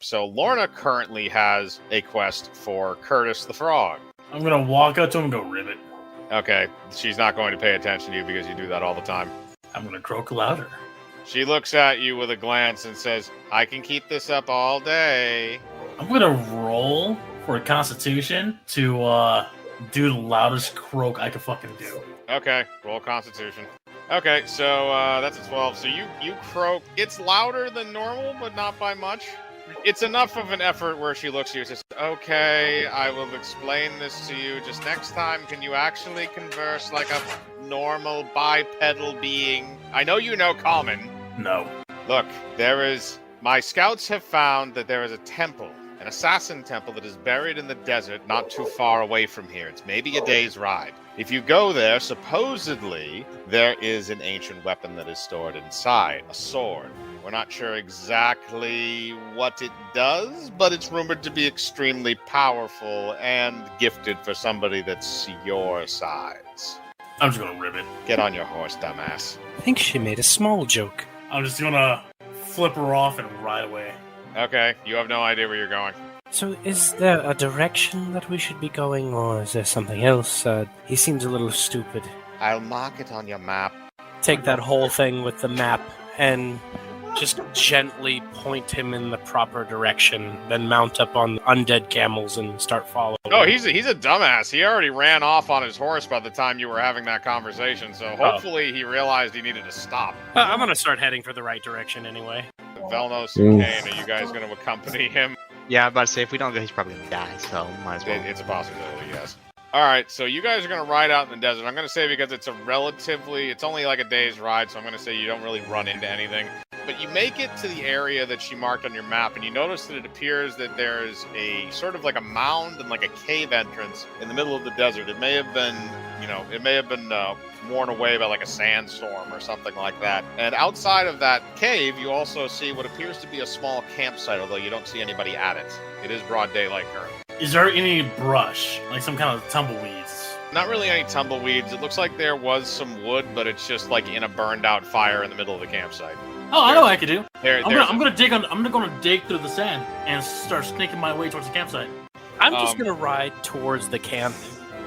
So Lorna currently has a quest for Curtis the Frog. I'm gonna walk up to him and go, ribbit. Okay, she's not going to pay attention to you because you do that all the time. I'm gonna croak louder. She looks at you with a glance and says, I can keep this up all day. I'm gonna roll for a constitution to do the loudest croak I can fucking do. Okay, roll Constitution. Okay, so that's a 12. So you croak. It's louder than normal, but not by much. It's enough of an effort where she looks at you and says, okay, I will explain this to you. Just next time, can you actually converse like a normal bipedal being? I know you know common. No. Look, my scouts have found that there is a temple, an assassin temple that is buried in the desert not too far away from here. It's maybe a day's ride. If you go there, supposedly, there is an ancient weapon that is stored inside, a sword. We're not sure exactly what it does, but it's rumored to be extremely powerful and gifted for somebody that's your size. I'm just gonna ribbit. Get on your horse, dumbass. I think she made a small joke. I'm just gonna flip her off and ride away. Okay, you have no idea where you're going. So is there a direction that we should be going, or is there something else? He seems a little stupid. I'll mark it on your map. Take that whole thing with the map and just gently point him in the proper direction, then mount up on undead camels and start following. Oh, he's a dumbass. He already ran off on his horse by the time you were having that conversation, so hopefully he realized he needed to stop. I'm going to start heading for the right direction anyway. Velnos and Kane, are you guys going to accompany him? Yeah, I'm about to say, if we don't go, he's probably going to die, so might as well. It's a possibility, yes. Alright, so you guys are going to ride out in the desert. I'm going to say because it's it's only like a day's ride, so I'm going to say you don't really run into anything. But you make it to the area that she marked on your map, and you notice that it appears that there's a sort of like a mound and like a cave entrance in the middle of the desert. It may have been, worn away by like a sandstorm or something like that. And outside of that cave, you also see what appears to be a small campsite, although you don't see anybody at it. It is broad daylight currently. Is there any brush? Like some kind of tumbleweeds? Not really any tumbleweeds. It looks like there was some wood, but it's just like in a burned out fire in the middle of the campsite. Oh, I know what I could do. I'm gonna dig through the sand and start sneaking my way towards the campsite. I'm just gonna ride towards the camp.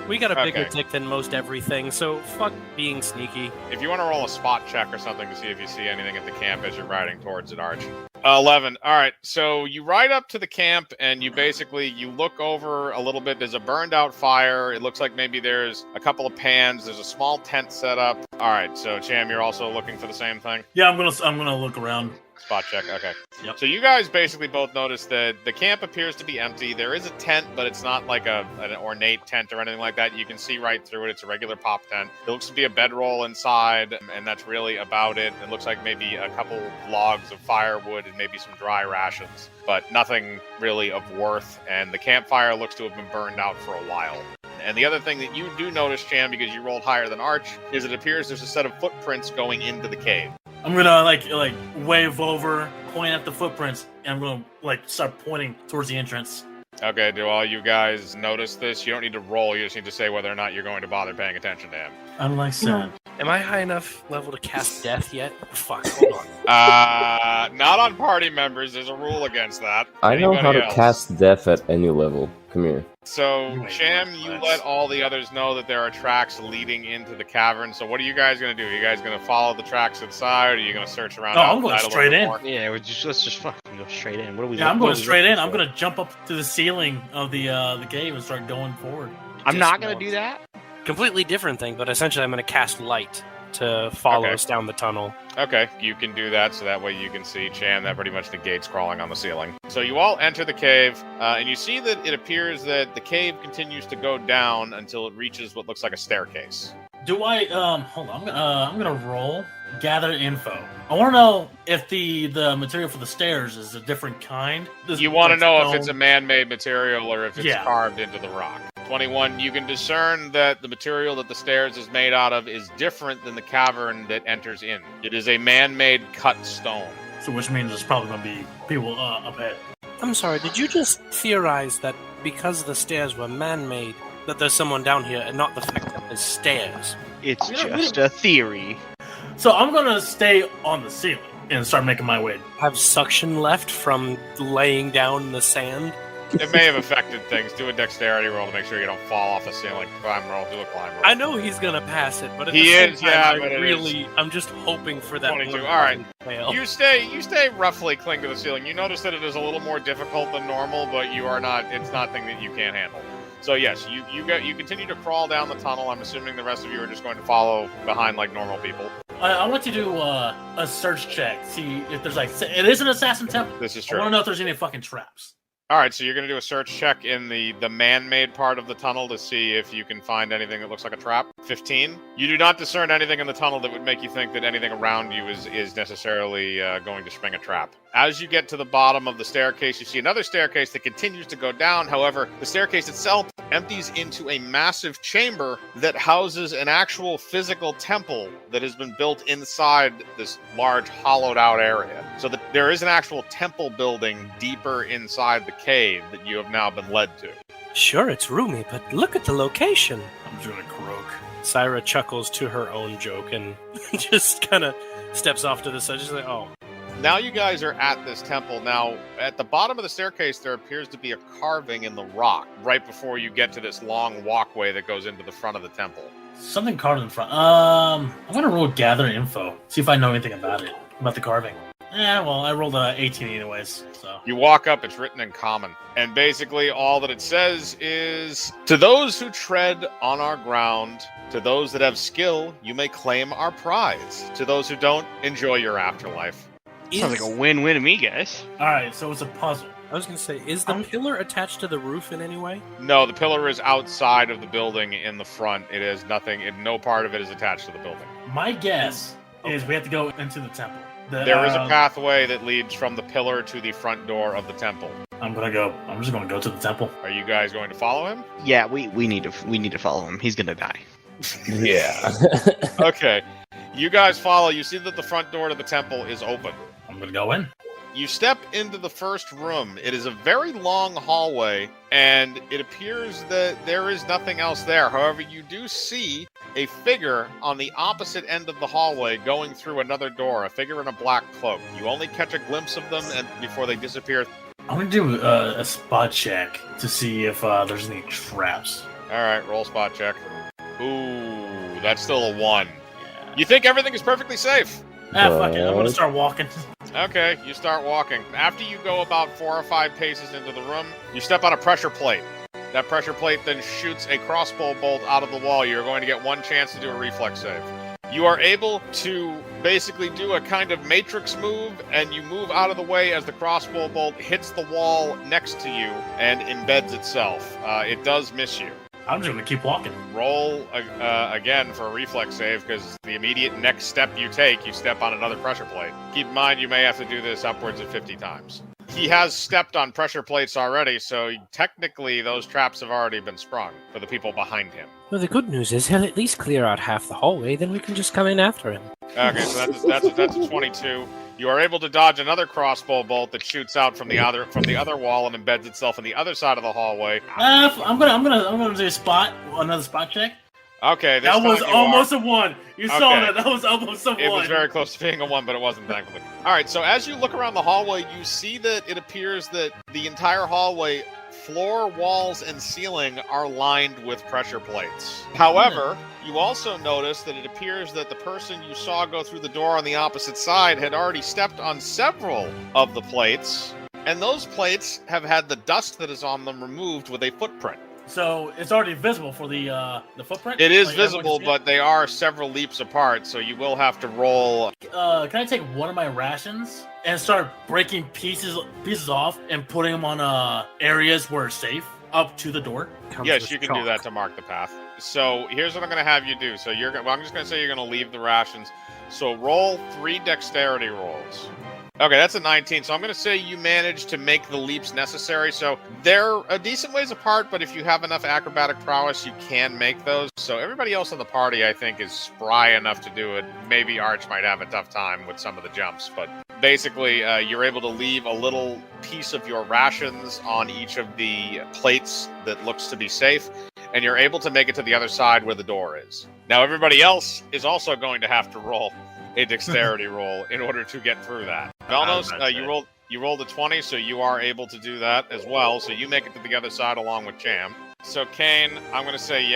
We got a bigger dick than most everything, so fuck being sneaky. If you want to roll a spot check or something to see if you see anything at the camp as you're riding towards it, Arch. 11. All right, so you ride up to the camp and you look over a little bit. There's a burned out fire. It looks like maybe there's a couple of pans. There's a small tent set up. All right, so Cham, you're also looking for the same thing? Yeah, I'm gonna look around. Spot check, okay. Yep. So you guys basically both notice that the camp appears to be empty. There is a tent, but it's not like an ornate tent or anything like that. You can see right through it. It's a regular pop tent. There looks to be a bedroll inside, and that's really about it. It looks like maybe a couple logs of firewood and maybe some dry rations, but nothing really of worth. And the campfire looks to have been burned out for a while. And the other thing that you do notice, Cham, because you rolled higher than Arch, is it appears there's a set of footprints going into the cave. I'm gonna like wave over, point at the footprints, and I'm gonna start pointing towards the entrance. Okay, do all you guys notice this? You don't need to roll, you just need to say whether or not you're going to bother paying attention to him. Unlike sand. Am I high enough level to cast death yet? Fuck, hold on. Not on party members. There's a rule against that. I know how to cast death at any level. Come here. So, Cham, you let all the others know that there are tracks leading into the cavern. So what are you guys going to do? Are you guys going to follow the tracks inside, or are you going to search around? No, I'm going straight in. Yeah, let's just fucking go straight in. What are we? Yeah, I'm going straight in. I'm going to jump up to the ceiling of the cave and start going forward. I'm not going to do that. Completely different thing, but essentially I'm going to cast light to follow us down the tunnel. Okay, you can do that, so that way you can see Cham. That pretty much negates crawling on the ceiling. So you all enter the cave, and you see that it appears that the cave continues to go down until it reaches what looks like a staircase. Do I, hold on, I'm gonna roll gather info. I want to know if the material for the stairs is a different kind. You want to know if it's a man-made material or if it's carved into the rock. 21, you can discern that the material that the stairs is made out of is different than the cavern that enters in. It is a man-made cut stone. So which means there's probably going to be people up ahead. I'm sorry, did you just theorize that because the stairs were man-made, that there's someone down here and not the fact that there's stairs? It's just a theory. So I'm going to stay on the ceiling. and start making my way. Have suction left from laying down in the sand. It may have affected things. Do a dexterity roll to make sure you don't fall off the ceiling. Climb roll. Do a climb roll. I know he's gonna pass it, but at He the same is, time, yeah, I but it really, I'm just hoping for that 22. one All right. fail. You stay roughly cling to the ceiling. You notice that it is a little more difficult than normal, but you are not. It's nothing that you can't handle. So yes, you continue to crawl down the tunnel. I'm assuming the rest of you are just going to follow behind like normal people. I want you to do a search check. See if there's like it is an assassin temple. This is I true. want to know if there's any fucking traps. All right, so you're going to do a search check in the man-made part of the tunnel to see if you can find anything that looks like a trap. 15. You do not discern anything in the tunnel that would make you think that anything around you is necessarily going to spring a trap. As you get to the bottom of the staircase, you see another staircase that continues to go down. However, the staircase itself empties into a massive chamber that houses an actual physical temple that has been built inside this large hollowed-out area. So that there is an actual temple building deeper inside the cave that you have now been led to. Sure, it's roomy, but look at the location. I'm just gonna croak. Syra chuckles to her own joke and just kind of steps off to the side. Just like, oh. Now you guys are at this temple. Now, at the bottom of the staircase, there appears to be a carving in the rock right before you get to this long walkway that goes into the front of the temple. Something carved in front. I'm gonna roll gather info. See if I know anything about it, about the carving. Yeah, well, I rolled a 18 anyways, so. You walk up, it's written in common. And basically all that it says is, to those who tread on our ground, to those that have skill, you may claim our prize. To those who don't, enjoy your afterlife. Sounds like a win-win to me, guys. Alright, so it's a puzzle. I was going to say, is the pillar attached to the roof in any way? No, the pillar is outside of the building in the front. It is nothing, no part of it is attached to the building. My guess is we have to go into the temple. There is a pathway that leads from the pillar to the front door of the temple. I'm just gonna go to the temple. Are you guys going to follow him? Yeah, we need to follow him. He's gonna die. Yeah. Okay. You guys follow. You see that the front door to the temple is open. I'm gonna go in. You step into the first room. It is a very long hallway, and it appears that there is nothing else there. However, you do see a figure on the opposite end of the hallway going through another door, a figure in a black cloak. You only catch a glimpse of them and before they disappear. I'm gonna do a spot check to see if there's any traps. All right, roll spot check. Ooh, that's still a 1. You think everything is perfectly safe? Fuck it. I'm gonna start walking. Okay, you start walking. After you go about 4 or 5 paces into the room, you step on a pressure plate. That pressure plate then shoots a crossbow bolt out of the wall. You're going to get 1 chance to do a reflex save. You are able to basically do a kind of matrix move, and you move out of the way as the crossbow bolt hits the wall next to you and embeds itself. It does miss you. I'm just gonna keep walking. Roll again for a reflex save, because the immediate next step you take, you step on another pressure plate. Keep in mind, you may have to do this upwards of 50 times. He has stepped on pressure plates already, so technically those traps have already been sprung for the people behind him. Well, the good news is he'll at least clear out half the hallway, then we can just come in after him. Okay, so that's a 22. You are able to dodge another crossbow bolt that shoots out from the other wall and embeds itself in the other side of the hallway. I'm gonna do another spot check. Okay, that was almost a 1. You saw that. That was almost a 1. It was very close to being a 1, but it wasn't, thankfully. All right, so as you look around the hallway, you see that it appears that the entire hallway, floor, walls, and ceiling are lined with pressure plates. However, you also notice that it appears that the person you saw go through the door on the opposite side had already stepped on several of the plates, and those plates have had the dust that is on them removed with a footprint. So it's already visible for the footprint? It is visible, but they are several leaps apart, so you will have to roll. Can I take one of my rations and start breaking pieces off and putting them on areas where it's safe up to the door? Yes, you can do that to mark the path. So here's what I'm going to have you do. So I'm just going to say you're going to leave the rations. So roll 3 dexterity rolls. Okay, that's a 19. So I'm going to say you managed to make the leaps necessary. So they're a decent ways apart, but if you have enough acrobatic prowess, you can make those. So everybody else in the party, I think, is spry enough to do it. Maybe Arch might have a tough time with some of the jumps, but basically you're able to leave a little piece of your rations on each of the plates that looks to be safe, and you're able to make it to the other side where the door is. Now everybody else is also going to have to roll. a dexterity roll in order to get through that. Velnos, you rolled a 20, so you are able to do that as well. So you make it to the other side along with Cham. So Kane, I'm going to say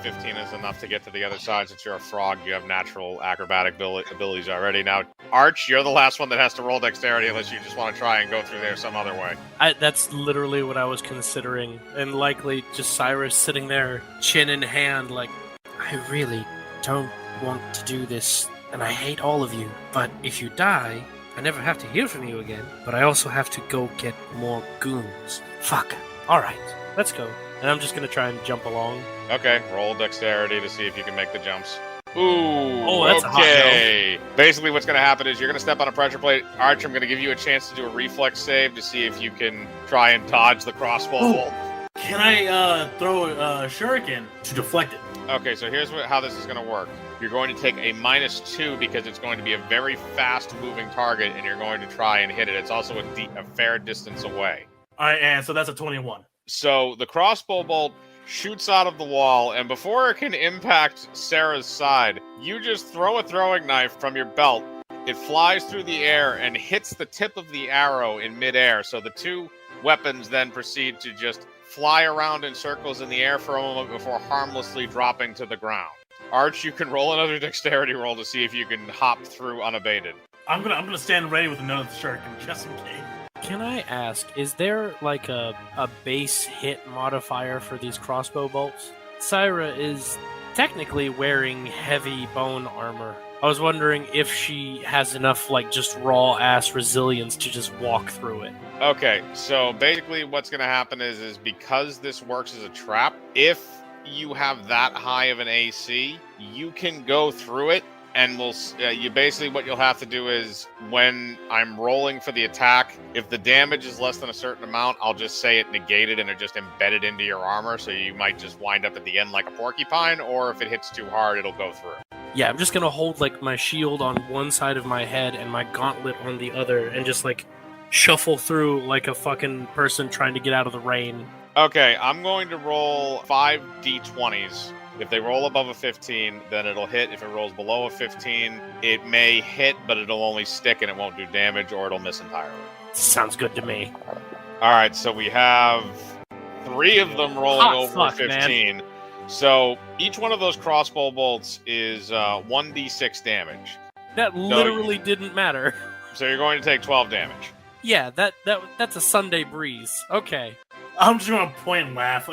15 is enough to get to the other side. Since you're a frog, you have natural acrobatic abilities already. Now, Arch, you're the last one that has to roll dexterity unless you just want to try and go through there some other way. That's literally what I was considering. And likely just Cyrus sitting there, chin in hand, like, I really don't want to do this, and I hate all of you. But if you die, I never have to hear from you again. But I also have to go get more goons. Fuck. Alright, let's go. And I'm just going to try and jump along. Okay, roll dexterity to see if you can make the jumps. Ooh, that's okay. Basically, what's going to happen is you're going to step on a pressure plate. Arch, I'm going to give you a chance to do a reflex save to see if you can try and dodge the crossbow bolt. Can I throw a shuriken to deflect it? Okay, so here's how this is going to work. You're going to take a -2 because it's going to be a very fast-moving target, and you're going to try and hit it. It's also a fair distance away. All right, and so that's a 21. So the crossbow bolt shoots out of the wall, and before it can impact Sarah's side, you just throw a throwing knife from your belt. It flies through the air and hits the tip of the arrow in midair. So the two weapons then proceed to just fly around in circles in the air for a moment before harmlessly dropping to the ground. Arch, you can roll another dexterity roll to see if you can hop through unabated. I'm gonna stand ready with another shuriken just in case. Can I ask, is there like a base hit modifier for these crossbow bolts? Syra is technically wearing heavy bone armor. I was wondering if she has enough like just raw ass resilience to just walk through it. Okay, so basically what's going to happen is because this works as a trap, if you have that high of an AC, you can go through it. And what you'll have to do is when I'm rolling for the attack, if the damage is less than a certain amount, I'll just say it negated and it just embedded into your armor. So you might just wind up at the end like a porcupine, or if it hits too hard, it'll go through. Yeah, I'm just gonna hold like my shield on one side of my head and my gauntlet on the other, and just like shuffle through like a fucking person trying to get out of the rain. Okay, I'm going to roll 5 d20s. If they roll above a 15, then it'll hit. If it rolls below a 15, it may hit, but it'll only stick and it won't do damage, or it'll miss entirely. Sounds good to me. All right, so we have 3 of them rolling over 15. Man. So each one of those crossbow bolts is 1d6 damage. That literally didn't matter. So you're going to take 12 damage. Yeah, that's a Sunday breeze. Okay. I'm just gonna point and laugh.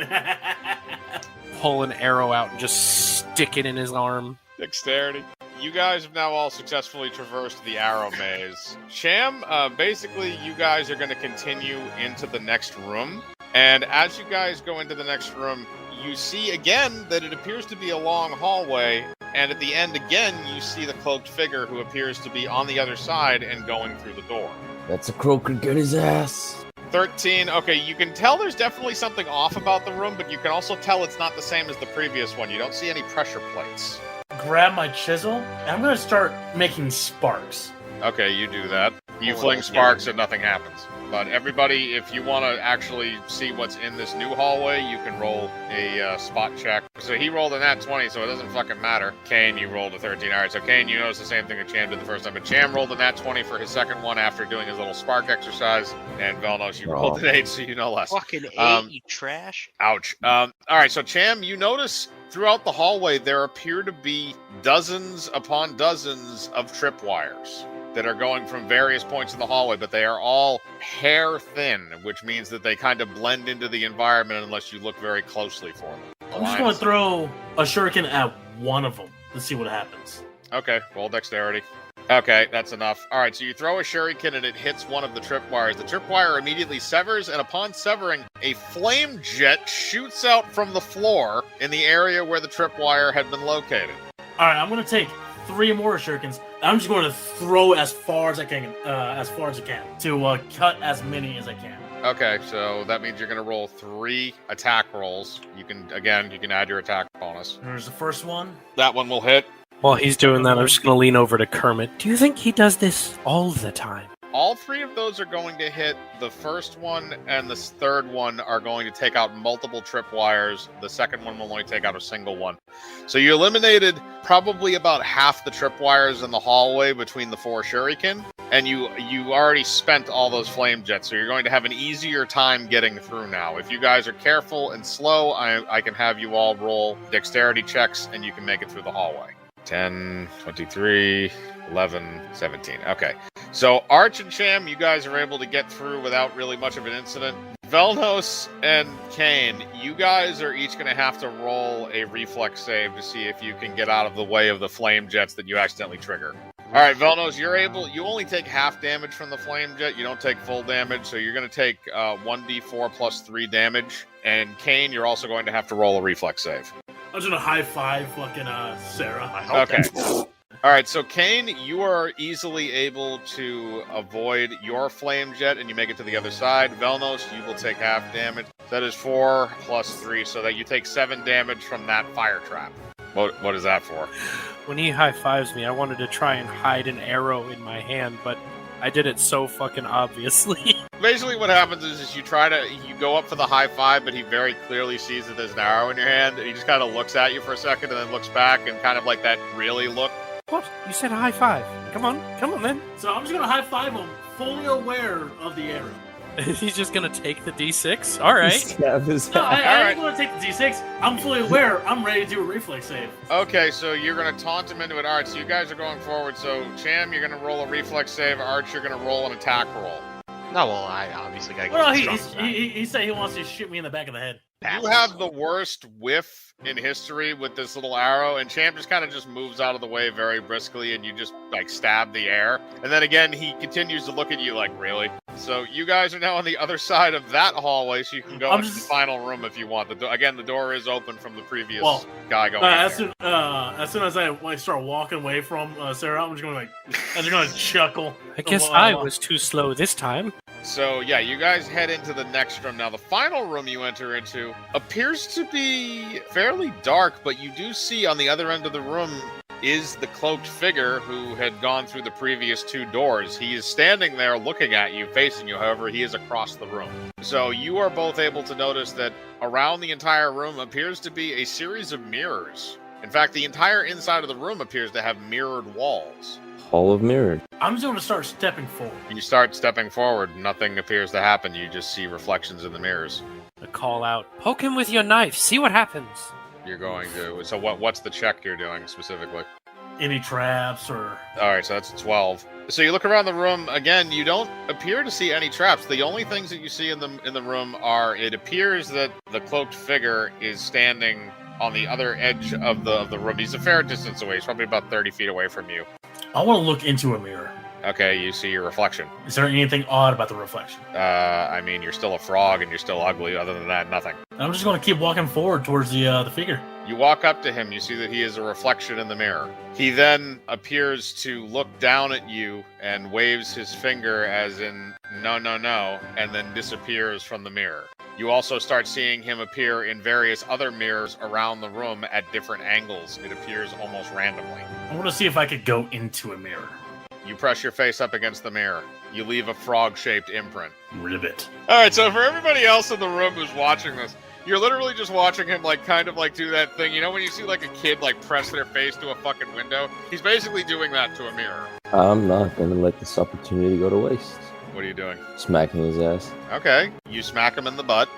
Pull an arrow out and just stick it in his arm. Dexterity. You guys have now all successfully traversed the arrow maze. Cham, basically you guys are going to continue into the next room. And as you guys go into the next room, you see again that it appears to be a long hallway. And at the end again, you see the cloaked figure who appears to be on the other side and going through the door. That's a crow could get his ass. 13. Okay, you can tell there's definitely something off about the room, but you can also tell it's not the same as the previous one. You don't see any pressure plates. Grab my chisel, and I'm gonna start making sparks. Okay, you do that. You fling sparks and nothing happens. But everybody, if you want to actually see what's in this new hallway, you can roll a spot check. So he rolled a nat 20, so it doesn't fucking matter. Kane, you rolled a 13. All right, so Kane, you notice the same thing that Cham did the first time. But Cham rolled a nat 20 for his second one after doing his little spark exercise. And Velnos, you rolled an 8, so you know less. Fucking 8, you trash. Ouch. All right, so Cham, you notice throughout the hallway there appear to be dozens upon dozens of tripwires that are going from various points in the hallway, but they are all hair thin, which means that they kind of blend into the environment unless you look very closely for them. I'm just going to throw a shuriken at one of them to see what happens. Okay, roll dexterity. Okay, that's enough. All right, so you throw a shuriken and it hits one of the tripwires. The tripwire immediately severs, and upon severing, a flame jet shoots out from the floor in the area where the tripwire had been located. All right, I'm going to take 3 more shurikens. I'm just going to throw as far as I can, to cut as many as I can. Okay, so that means you're going to roll 3 attack rolls. You can add your attack bonus. There's the first one. That one will hit. While he's doing that, I'm just going to lean over to Kermit. Do you think he does this all the time? all 3 of those are going to hit. The first one and the third one are going to take out multiple tripwires. The second one will only take out a single one. So you eliminated probably about half the tripwires in the hallway between the 4 shuriken, and you already spent all those flame jets, so you're going to have an easier time getting through now. If you guys are careful and slow, I can have you all roll dexterity checks, and you can make it through the hallway. 10, 23, 11, 17. Okay. So Arch and Cham, you guys are able to get through without really much of an incident. Velnos and Kane, you guys are each going to have to roll a reflex save to see if you can get out of the way of the flame jets that you accidentally trigger. All right, Velnos, you only take half damage from the flame jet. You don't take full damage, so you're going to take 1d4 plus 3 damage. And Kane, you're also going to have to roll a reflex save. I'm just gonna high five fucking Sarah. Okay. All right, so Kane, you are easily able to avoid your flame jet, and you make it to the other side. Velnos, you will take half damage. That is 4 plus 3, so that you take 7 damage from that fire trap. What is that for? When he high fives me, I wanted to try and hide an arrow in my hand, but I did it so fucking obviously. Basically what happens is you go up for the high five, but he very clearly sees that there's an arrow in your hand, and he just kind of looks at you for a second and then looks back and kind of like that really look. What? You said a high five. Come on then. So I'm just gonna high five him, fully aware of the arrow. He's just gonna take the D6? Alright. No, I ain't gonna take the D6. I'm fully aware. I'm ready to do a reflex save. Okay, so you're gonna taunt him into it. Alright, so you guys are going forward. So Cham, you're gonna roll a reflex save. Arch, you're gonna roll an attack roll. No, well, I obviously gotta get Well, strong. he said he wants to shoot me in the back of the head. You have the worst whiff in history with this little arrow, and Champ just kind of just moves out of the way very briskly, and you just like stab the air. And then again, he continues to look at you like, really? So you guys are now on the other side of that hallway, so you can go into the final room if you want. Again, the door is open from the previous guy going as soon as I start walking away from Sarah, I'm just gonna chuckle. I guess I was too slow this time. So yeah, you guys head into the next room. Now the final room you enter into appears to be fairly dark, but you do see on the other end of the room is the cloaked figure who had gone through the previous 2 doors. He is standing there looking at you, facing you. However, he is across the room. So you are both able to notice that around the entire room appears to be a series of mirrors. In fact, the entire inside of the room appears to have mirrored walls. Hall of Mirror. I'm just going to start stepping forward. You start stepping forward. Nothing appears to happen. You just see reflections in the mirrors. A call out. Poke him with your knife. See what happens. You're going to... So what's the check you're doing specifically? Any traps or... Alright, so that's 12. So you look around the room. Again, you don't appear to see any traps. The only things that you see in the room are... It appears that the cloaked figure is standing on the other edge of the room. He's a fair distance away. He's probably about 30 feet away from you. I want to look into a mirror. Okay, you see your reflection. Is there anything odd about the reflection? I mean, you're still a frog and you're still ugly. Other than that, nothing. I'm just going to keep walking forward towards the figure. You walk up to him. You see that he is a reflection in the mirror. He then appears to look down at you and waves his finger as in, no, no, no, and then disappears from the mirror. You also start seeing him appear in various other mirrors around the room at different angles. It appears almost randomly. I want to see if I could go into a mirror. You press your face up against the mirror. You leave a frog-shaped imprint. Ribbit. Alright, so for everybody else in the room who's watching this, you're literally just watching him kind of do that thing. You know when you see a kid press their face to a fucking window? He's basically doing that to a mirror. I'm not gonna let this opportunity go to waste. What are you doing? Smacking his ass. Okay. You smack him in the butt.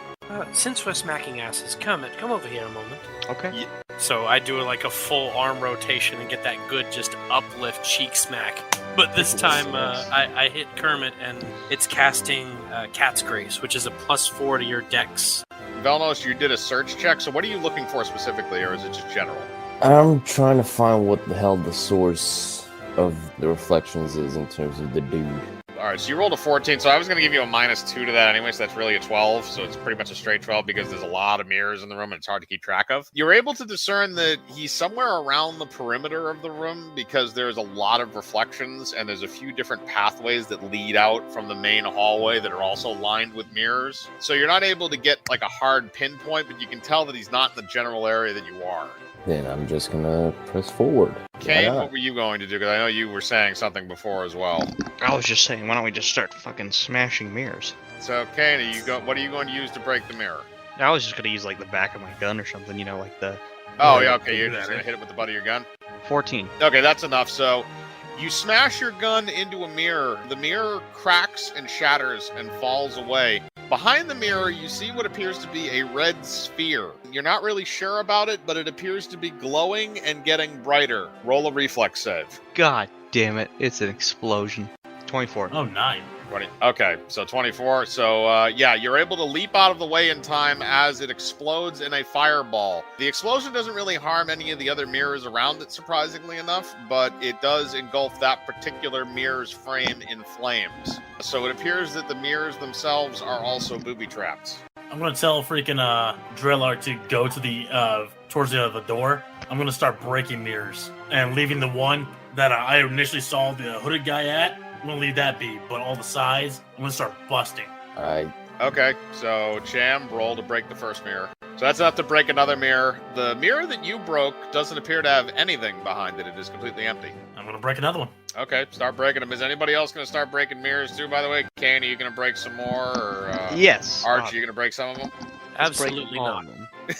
Since we're smacking asses, come over here a moment. Okay. So I do a full arm rotation and get that good just uplift cheek smack. But this time I hit Kermit and it's casting Cat's Grace, which is a +4 to your dex. Velnos, you did a search check, so what are you looking for specifically, or is it just general? I'm trying to find what the hell the source of the reflections is in terms of the dude. Alright, so you rolled a 14, so I was going to give you a -2 to that anyway, so that's really a 12, so it's pretty much a straight 12 because there's a lot of mirrors in the room and it's hard to keep track of. You're able to discern that he's somewhere around the perimeter of the room because there's a lot of reflections and there's a few different pathways that lead out from the main hallway that are also lined with mirrors. So you're not able to get a hard pinpoint, but you can tell that he's not in the general area that you are. then I'm just gonna press forward. Why Kane, not? what were you going to do? Because I know you were saying something before as well. I was just saying, why don't we just start fucking smashing mirrors? So, Kane, what are you going to use to break the mirror? I was just gonna use like the back of my gun or something, you know, like the Oh, yeah, okay, you're just going to hit it with the butt of your gun? 14. Okay, that's enough. So, you smash your gun into a mirror. The mirror cracks and shatters and falls away. Behind the mirror, you see what appears to be a red sphere. You're not really sure about it, but it appears to be glowing and getting brighter. Roll a reflex save. God damn it, it's an explosion. 24. Oh, 9. 20. Okay, so 24. So, yeah, you're able to leap out of the way in time as it explodes in a fireball. The explosion doesn't really harm any of the other mirrors around it, surprisingly enough, but it does engulf that particular mirror's frame in flames. So it appears that the mirrors themselves are also booby-trapped. I'm gonna tell freaking Drillard to go to the towards the door. I'm gonna start breaking mirrors and leaving the one that I initially saw the hooded guy at. I'm gonna leave that be, but all the sides, I'm gonna start busting. Alright. Okay, so Cham, roll to break the first mirror. So that's enough to break another mirror. The mirror that you broke doesn't appear to have anything behind it. It is completely empty. I'm gonna break another one. Okay, start breaking them. Is anybody else going to start breaking mirrors too, by the way? Kane, are you going to break some more? Or, Yes. Arch, are you going to break some of them? Absolutely not.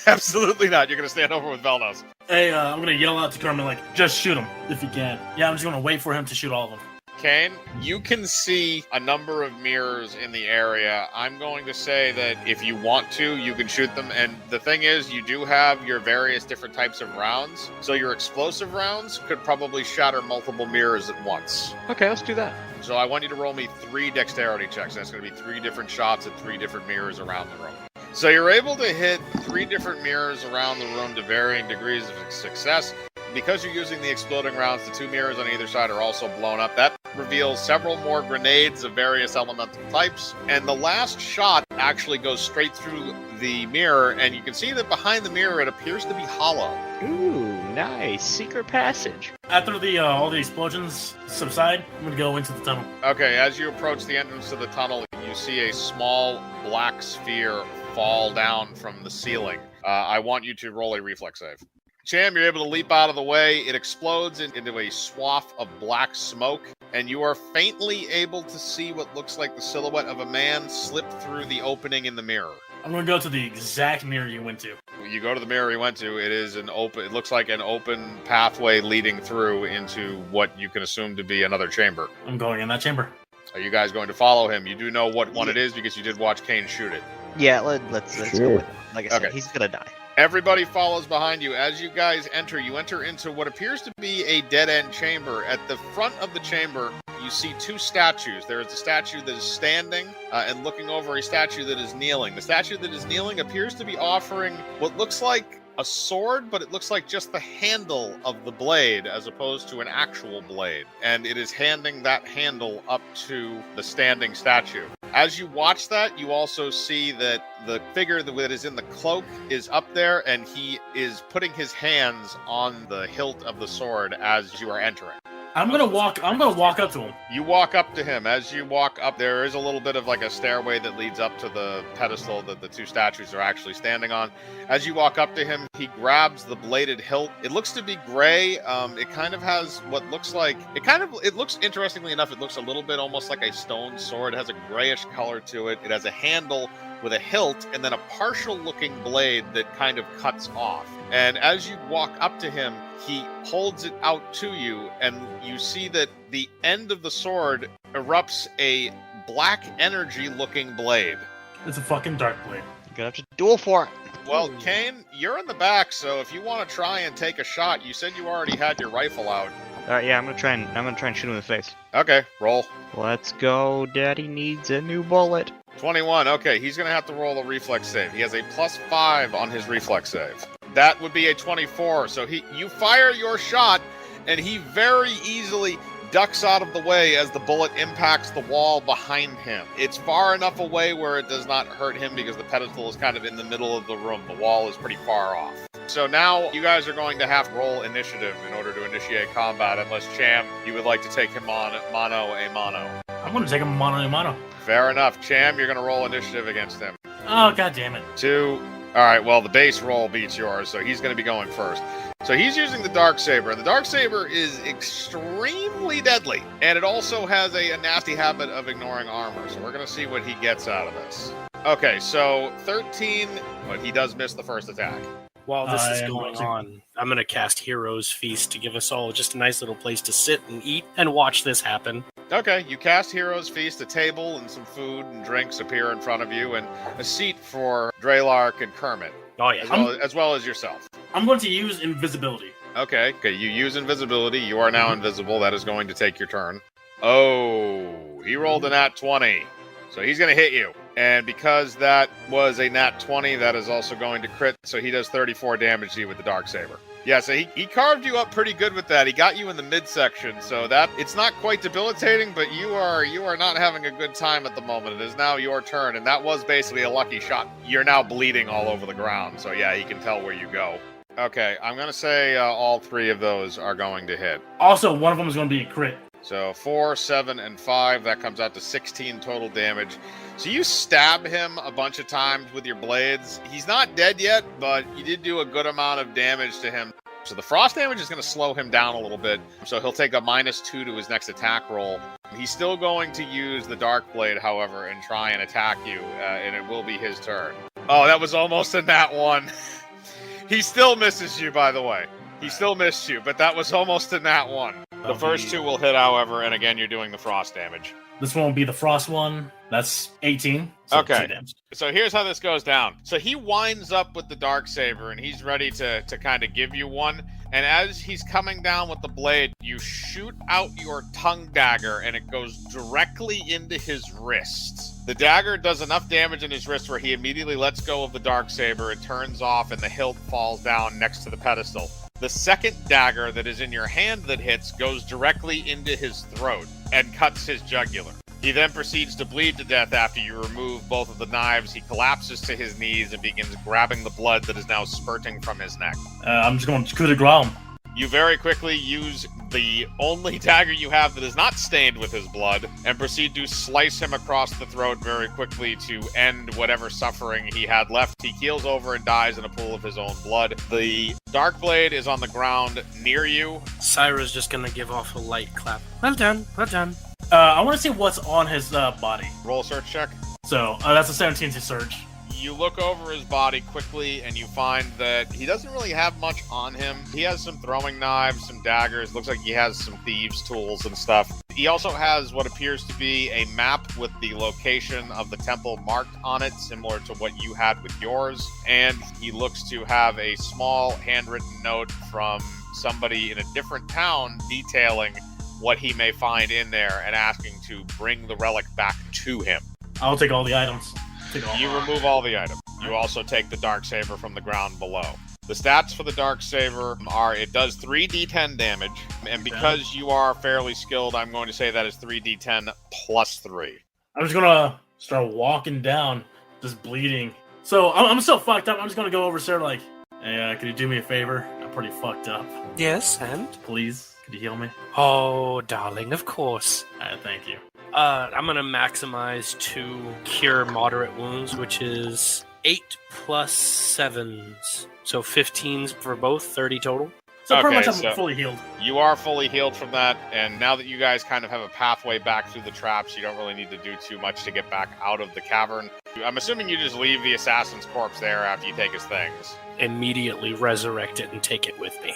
Absolutely not. You're going to stand over with Velnos. Hey, I'm gonna yell out to Carmen like, just shoot him if you can. Yeah, I'm just gonna wait for him to shoot all of them. Kane, you can see a number of mirrors in the area. I'm going to say that if you want to, you can shoot them. And the thing is, you do have your various different types of rounds. So your explosive rounds could probably shatter multiple mirrors at once. Okay, let's do that. So I want you to roll me 3 dexterity checks. That's going to be 3 different shots at 3 different mirrors around the room. So you're able to hit 3 different mirrors around the room to varying degrees of success. Because you're using the exploding rounds, the 2 mirrors on either side are also blown up. That reveals several more grenades of various elemental types. And the last shot actually goes straight through the mirror, and you can see that behind the mirror it appears to be hollow. Ooh, nice. Secret passage. After all the explosions subside, I'm gonna go into the tunnel. Okay, as you approach the entrance to the tunnel, you see a small black sphere fall down from the ceiling. I want you to roll a reflex save. Cham, you're able to leap out of the way. It explodes into a swath of black smoke, and you are faintly able to see what looks like the silhouette of a man slip through the opening in the mirror. I'm gonna go to the exact mirror you went to. You go to the mirror you went to. It is an open. It looks like an open pathway leading through into what you can assume to be another chamber. I'm going in that chamber. Are you guys going to follow him? You do know what one it is because you did watch Kane shoot it. Yeah, let's go Sure. with it. Like I said, Okay. he's gonna die. Everybody follows behind you. As you guys enter, you enter into what appears to be a dead-end chamber. At the front of the chamber, you see 2 statues. There is a statue that is standing and looking over a statue that is kneeling. The statue that is kneeling appears to be offering what looks like a sword, but it looks like just the handle of the blade as opposed to an actual blade. And it is handing that handle up to the standing statue. As you watch that, you also see that the figure that is in the cloak is up there, and he is putting his hands on the hilt of the sword as you are entering. I'm gonna walk up to him. You walk up to him. As you walk up, there is a little bit of like a stairway that leads up to the pedestal that the 2 statues are actually standing on. As you walk up to him, he grabs the bladed hilt. It looks to be gray. It kind of has what looks like it looks, interestingly enough, it looks a little bit almost like a stone sword. It has a grayish color to it. It has a handle with a hilt and then a partial looking blade that kind of cuts off. And as you walk up to him, he holds it out to you, and you see that the end of the sword erupts a black energy looking blade. It's a fucking dark blade. You're gonna have to duel for it. Well, Kane, you're in the back, so if you want to try and take a shot, you said you already had your rifle out. All right, yeah, I'm gonna try and shoot him in the face. Okay, roll. Let's go. Daddy needs a new bullet. 21. Okay, he's going to have to roll a reflex save. He has a +5 on his reflex save. That would be a 24. So you fire your shot, and he very easily ducks out of the way as the bullet impacts the wall behind him. It's far enough away where it does not hurt him because the pedestal is kind of in the middle of the room. The wall is pretty far off. So now you guys are going to have to roll initiative in order to initiate combat, unless Cham, you would like to take him on mano a mano. I'm gonna take him mano a mano. Fair enough. Cham, you're going to roll initiative against him. Oh, god damn it. 2. All right, well, the base roll beats yours, so he's going to be going first. So he's using the Darksaber, and the Darksaber is extremely deadly. And it also has a nasty habit of ignoring armor, so we're going to see what he gets out of this. Okay, so 13, but he does miss the first attack. While this is I am going going to- on, I'm going to cast Hero's Feast to give us all just a nice little place to sit and eat and watch this happen. Okay, you cast Hero's Feast. A table and some food and drinks appear in front of you, and a seat for Draylark and Kermit, Oh, yeah. as well as yourself. I'm going to use invisibility. Okay, you use invisibility. You are now invisible. That is going to take your turn. Oh, he rolled a nat 20. So he's going to hit you. And because that was a nat 20, that is also going to crit. So he does 34 damage to you with the Darksaber. Yeah, so he carved you up pretty good with that. He got you in the midsection, so that it's not quite debilitating, but you are not having a good time at the moment. It is now your turn, and that was basically a lucky shot. You're now bleeding all over the ground, so yeah, he can tell where you go. Okay, I'm going to say all 3 of those are going to hit. Also, one of them is going to be a crit. So 4, 7, and 5, that comes out to 16 total damage. So you stab him a bunch of times with your blades. He's not dead yet, but you did do a good amount of damage to him. So the frost damage is going to slow him down a little bit. So he'll take a -2 to his next attack roll. He's still going to use the Dark Blade, however, and try and attack you, and it will be his turn. Oh, that was almost a nat 1. He still misses you, by the way. He still missed you, but that was almost a nat 1. The first 2 will hit, however, and again, you're doing the frost damage. This one will be the frost one. That's 18. So Okay. 2 damage. So here's how this goes down. So he winds up with the Darksaber, and he's ready to kind of give you one. And as he's coming down with the blade, you shoot out your tongue dagger, and it goes directly into his wrist. The dagger does enough damage in his wrist where he immediately lets go of the Darksaber. It turns off, and the hilt falls down next to the pedestal. The second dagger that is in your hand that hits goes directly into his throat and cuts his jugular. He then proceeds to bleed to death after you remove both of the knives. He collapses to his knees and begins grabbing the blood that is now spurting from his neck. I'm just going to coup de grace him. You very quickly use the only dagger you have that is not stained with his blood and proceed to slice him across the throat very quickly to end whatever suffering he had left. He keels over and dies in a pool of his own blood. The Dark Blade is on the ground near you. Syra's just going to give off a light clap. Well done, well done. I want to see what's on his body. Roll a search check. So that's a 17 to search. You look over his body quickly and you find that he doesn't really have much on him. He has some throwing knives, some daggers. Looks like he has some thieves' tools and stuff. He also has what appears to be a map with the location of the temple marked on it, similar to what you had with yours. And he looks to have a small handwritten note from somebody in a different town detailing what he may find in there and asking to bring the relic back to him. I'll take all the items. You remove all the items. You also take the Darksaber from the ground below. The stats for the Darksaber are, it does 3d10 damage, and because you are fairly skilled, I'm going to say that is 3d10 plus 3. I'm just going to start walking down, just bleeding. So I'm so fucked up, I'm just going to go over Sarah like, hey, could you do me a favor? I'm pretty fucked up. Yes, and? Please, could you heal me? Oh, darling, of course. Thank you. I'm gonna maximize 2 cure moderate wounds, which is 8 plus 7s. So 15s for both, 30 total. So pretty Okay, much I'm fully healed. You are fully healed from that, and now that you guys kind of have a pathway back through the traps, you don't really need to do too much to get back out of the cavern. I'm assuming you just leave the assassin's corpse there after you take his things. Immediately resurrect it and take it with me.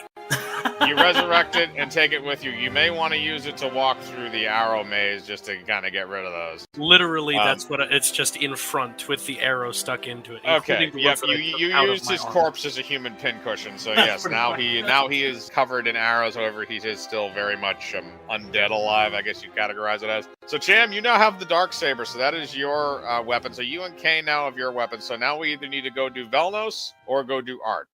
You resurrect it and take it with you. You may want to use it to walk through the arrow maze just to kind of get rid of those. Literally, that's what it's just in front with the arrow stuck into it. Okay, including the yep. ones that I You took out of used my his armor. corpse as a human pincushion, so That's yes, pretty now funny. he is covered in arrows. However, he is still very much undead alive, I guess you'd categorize it as. So Cham, you now have the Darksaber, so that is your weapon. So you and Kay now have your weapon. So now we either need to go do Velnos or go do Art.